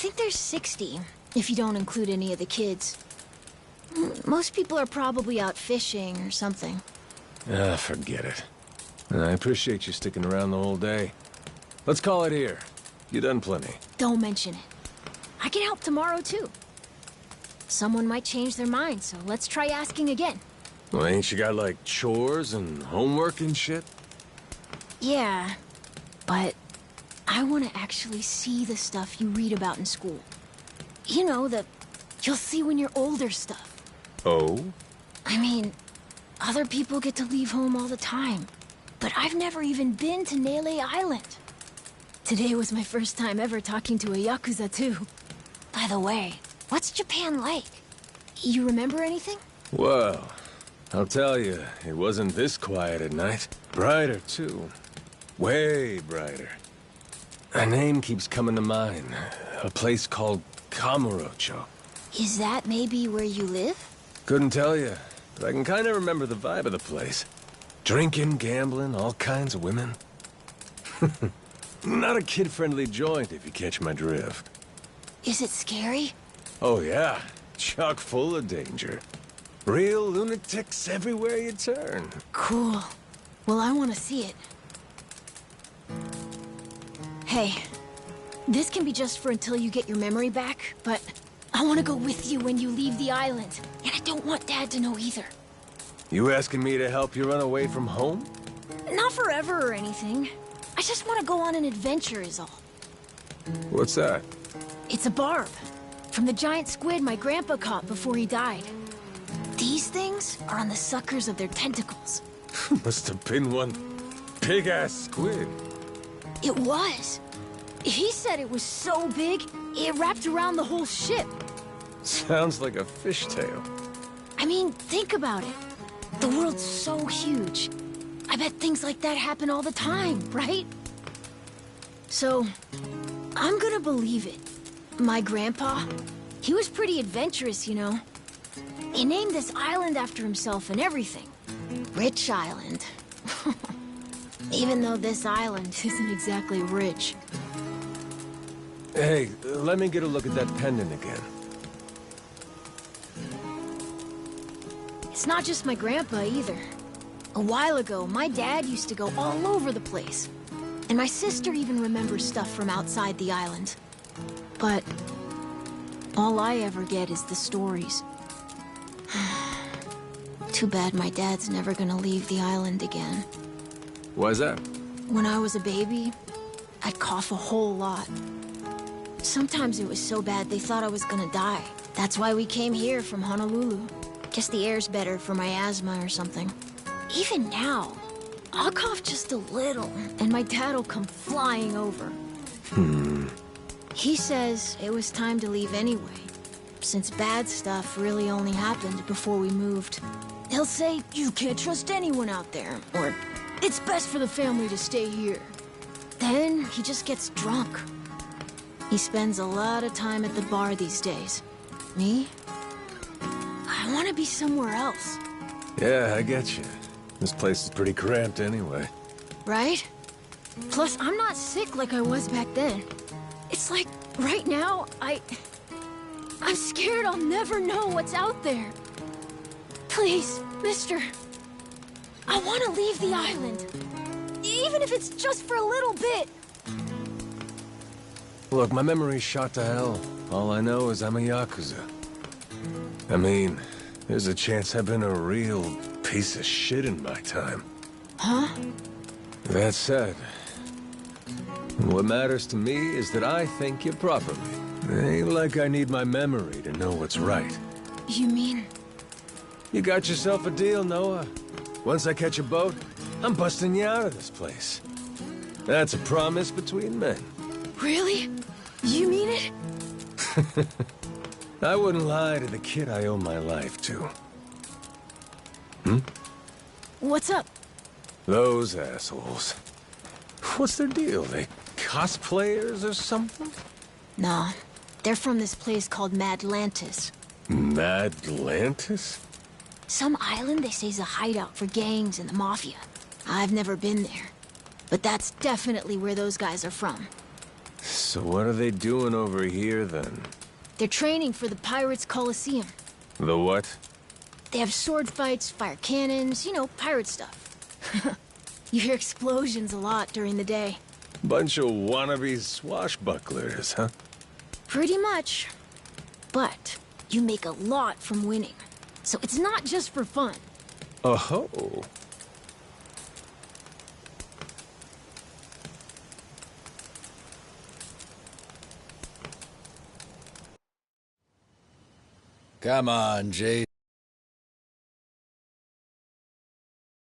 think there's 60, if you don't include any of the kids. Most people are probably out fishing or something. Ah, forget it. I appreciate you sticking around the whole day. Let's call it here. You done plenty. Don't mention it. I can help tomorrow, too. Someone might change their mind, so let's try asking again. Well, ain't you got, like, chores and homework and shit? Yeah, but I want to actually see the stuff you read about in school. You know, the you'll see when you're older stuff. Oh? I mean, other people get to leave home all the time, but I've never even been to Nele Island. Today was my first time ever talking to a Yakuza, too. By the way, what's Japan like? You remember anything? Well, I'll tell you, it wasn't this quiet at night. Brighter, too. Way brighter. A name keeps coming to mind. A place called Kamurocho. Is that maybe where you live? Couldn't tell you, but I can kind of remember the vibe of the place. Drinking, gambling, all kinds of women. Not a kid-friendly joint, if you catch my drift. Is it scary? Oh yeah, chock full of danger. Real lunatics everywhere you turn. Cool. Well, I want to see it. Hey, this can be just for until you get your memory back, but I want to go with you when you leave the island. And I don't want Dad to know either. You asking me to help you run away from home? Not forever or anything. I just want to go on an adventure is all. What's that? It's a barb. From the giant squid my grandpa caught before he died. These things are on the suckers of their tentacles. Must have been one big-ass squid. It was. He said it was so big, it wrapped around the whole ship. Sounds like a fishtail. I mean, think about it. The world's so huge. I bet things like that happen all the time, right? So, I'm gonna believe it. My grandpa, he was pretty adventurous, you know. He named this island after himself and everything. Rich Island. Even though this island isn't exactly rich. Hey, let me get a look at that pendant again. It's not just my grandpa either. A while ago, my dad used to go all over the place. And my sister even remembers stuff from outside the island. But all I ever get is the stories. Too bad my dad's never gonna leave the island again. Why's that? When I was a baby, I'd cough a whole lot. Sometimes it was so bad they thought I was gonna die. That's why we came here from Honolulu. Guess the air's better for my asthma or something. Even now, I'll cough just a little, and my dad'll come flying over. He says it was time to leave anyway, since bad stuff really only happened before we moved. He'll say, you can't trust anyone out there, or it's best for the family to stay here. Then he just gets drunk. He spends a lot of time at the bar these days. Me? I want to be somewhere else. Yeah, I get you. This place is pretty cramped anyway. Right? Plus, I'm not sick like I was back then. It's like, right now, I'm scared I'll never know what's out there. Please, mister. I want to leave the island. Even if it's just for a little bit. Look, my memory's shot to hell. All I know is I'm a Yakuza. I mean, there's a chance I've been a real piece of shit in my time. Huh? That said, what matters to me is that I think you properly. It ain't like I need my memory to know what's right. You mean? You got yourself a deal, Noah. Once I catch a boat, I'm busting you out of this place. That's a promise between men. Really? You mean it? I wouldn't lie to the kid I owe my life to. What's up? Those assholes. What's their deal? They cosplayers or something? Nah, they're from this place called Madlantis. Madlantis? Some island they say's a hideout for gangs and the mafia. I've never been there. But that's definitely where those guys are from. So what are they doing over here, then? They're training for the Pirates Coliseum. The what? They have sword fights, fire cannons, you know, pirate stuff. You hear explosions a lot during the day. Bunch of wannabe swashbucklers, huh? Pretty much. But you make a lot from winning. So it's not just for fun. Oh-ho. Come on, Jay.